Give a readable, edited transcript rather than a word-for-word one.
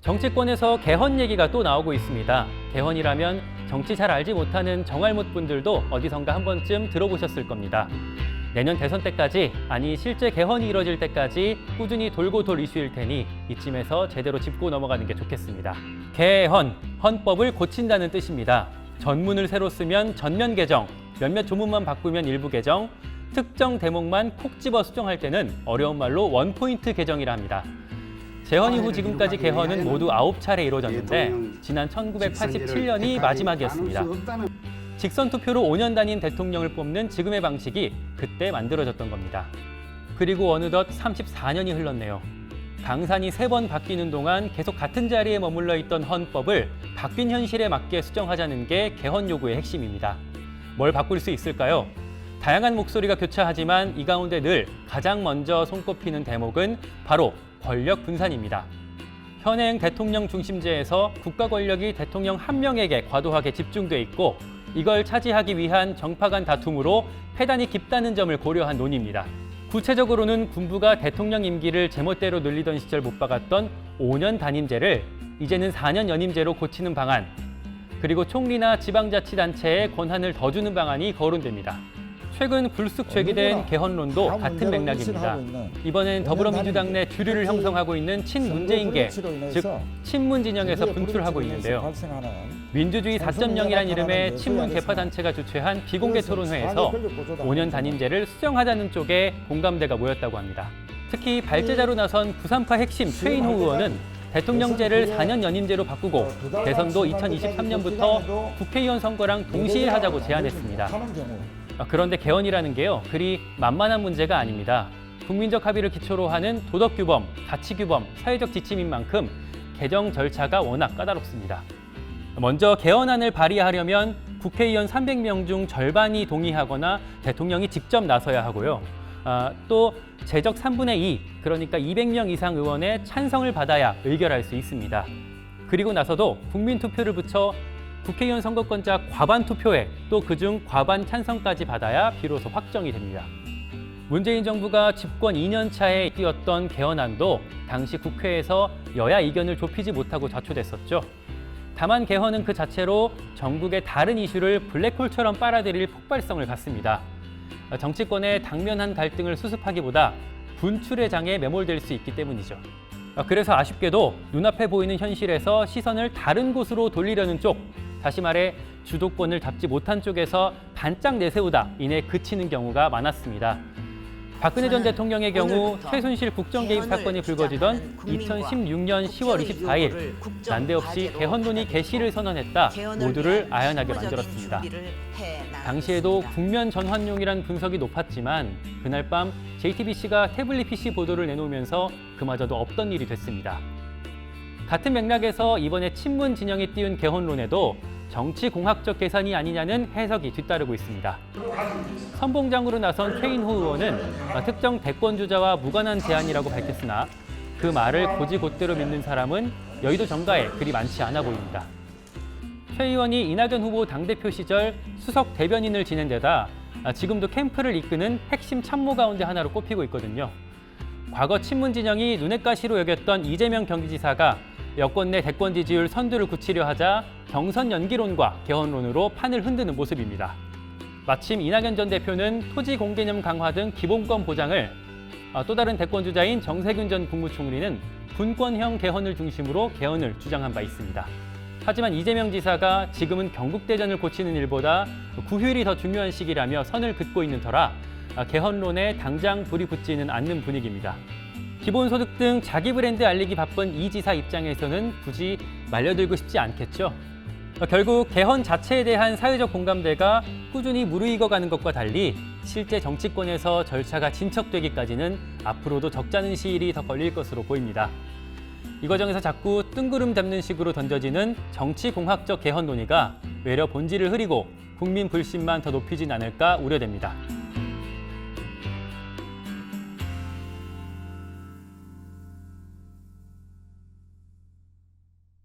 정치권에서 개헌 얘기가 또 나오고 있습니다. 개헌이라면 정치 잘 알지 못하는 정알못 분들도 어디선가 한 번쯤 들어보셨을 겁니다. 내년 대선 때까지, 아니 실제 개헌이 이뤄질 때까지 꾸준히 돌고 돌 이슈일 테니 이쯤에서 제대로 짚고 넘어가는 게 좋겠습니다. 개헌, 헌법을 고친다는 뜻입니다. 전문을 새로 쓰면 전면 개정, 몇몇 조문만 바꾸면 일부 개정, 특정 대목만 콕 집어 수정할 때는 어려운 말로 원포인트 개정이라 합니다. 재헌 이후 지금까지 개헌은 모두 9차례 이루어졌는데 지난 1987년이 마지막이었습니다. 직선 투표로 5년 단임 대통령을 뽑는 지금의 방식이 그때 만들어졌던 겁니다. 그리고 어느덧 34년이 흘렀네요. 당산이 3번 바뀌는 동안 계속 같은 자리에 머물러 있던 헌법을 바뀐 현실에 맞게 수정하자는 게 개헌 요구의 핵심입니다. 뭘 바꿀 수 있을까요? 다양한 목소리가 교차하지만 이 가운데 늘 가장 먼저 손꼽히는 대목은 바로 권력 분산입니다. 현행 대통령 중심제에서 국가 권력이 대통령 한 명에게 과도하게 집중돼 있고 이걸 차지하기 위한 정파 간 다툼으로 패단이 깊다는 점을 고려한 논의입니다. 구체적으로는 군부가 대통령 임기를 제멋대로 늘리던 시절 못 박았던 5년 단임제를 이제는 4년 연임제로 고치는 방안, 그리고 총리나 지방자치단체에 권한을 더 주는 방안이 거론됩니다. 최근 불쑥 제기된 개헌론도 같은 맥락입니다. 이번엔 더불어민주당 내 주류를 형성하고 있는 친문재인계, 즉 친문 진영에서 분출하고 있는데요. 민주주의 4.0이란 이름의 친문 개파단체가 주최한 비공개 토론회에서 5년 단임제를 수정하자는 쪽에 공감대가 모였다고 합니다. 특히 발제자로 나선 부산파 핵심 최인호 의원은 대통령제를 4년 연임제로 바꾸고 대선도 2023년부터 국회의원 선거랑 동시에 하자고 제안했습니다. 그런데 개헌이라는 게요, 그리 만만한 문제가 아닙니다. 국민적 합의를 기초로 하는 도덕규범, 가치규범, 사회적 지침인 만큼 개정 절차가 워낙 까다롭습니다. 먼저 개헌안을 발의하려면 국회의원 300명 중 절반이 동의하거나 대통령이 직접 나서야 하고요. 또 제적 3분의 2, 그러니까 200명 이상 의원의 찬성을 받아야 의결할 수 있습니다. 그리고 나서도 국민투표를 붙여 국회의원 선거권자 과반 투표에 또 그중 과반 찬성까지 받아야 비로소 확정이 됩니다. 문재인 정부가 집권 2년 차에 띄웠던 개헌안도 당시 국회에서 여야 이견을 좁히지 못하고 좌초됐었죠. 다만 개헌은 그 자체로 전국의 다른 이슈를 블랙홀처럼 빨아들일 폭발성을 갖습니다. 정치권의 당면한 갈등을 수습하기보다 분출의 장에 매몰될 수 있기 때문이죠. 그래서 아쉽게도 눈앞에 보이는 현실에서 시선을 다른 곳으로 돌리려는 쪽, 다시 말해 주도권을 잡지 못한 쪽에서 반짝 내세우다 이내 그치는 경우가 많았습니다. 박근혜 전 대통령의 경우 최순실 국정개입 사건이 불거지던 2016년 10월 24일 난데없이 개헌론이 개시를 선언했다 모두를 아연하게 만들었습니다. 당시에도 국면 전환용이란 분석이 높았지만 그날 밤 JTBC가 태블릿 PC 보도를 내놓으면서 그마저도 없던 일이 됐습니다. 같은 맥락에서 이번에 친문 진영이 띄운 개헌론에도 정치공학적 계산이 아니냐는 해석이 뒤따르고 있습니다. 선봉장으로 나선 최인호 의원은 특정 대권주자와 무관한 제안이라고 밝혔으나 그 말을 곧이곧대로 믿는 사람은 여의도 정가에 그리 많지 않아 보입니다. 최 의원이 이낙연 후보 당대표 시절 수석 대변인을 지낸 데다 지금도 캠프를 이끄는 핵심 참모 가운데 하나로 꼽히고 있거든요. 과거 친문 진영이 눈엣 가시로 여겼던 이재명 경기지사가 여권 내 대권 지지율 선두를 굳히려 하자 경선 연기론과 개헌론으로 판을 흔드는 모습입니다. 마침 이낙연 전 대표는 토지 공개념 강화 등 기본권 보장을, 또 다른 대권 주자인 정세균 전 국무총리는 분권형 개헌을 중심으로 개헌을 주장한 바 있습니다. 하지만 이재명 지사가 지금은 경국대전을 고치는 일보다 구휴일이 더 중요한 시기라며 선을 긋고 있는 터라 개헌론에 당장 불이 붙지는 않는 분위기입니다. 기본소득 등 자기 브랜드 알리기 바쁜 이 지사 입장에서는 굳이 말려들고 싶지 않겠죠. 결국 개헌 자체에 대한 사회적 공감대가 꾸준히 무르익어가는 것과 달리 실제 정치권에서 절차가 진척되기까지는 앞으로도 적잖은 시일이 더 걸릴 것으로 보입니다. 이 과정에서 자꾸 뜬구름 잡는 식으로 던져지는 정치공학적 개헌 논의가 외려 본질을 흐리고 국민 불신만 더 높이진 않을까 우려됩니다.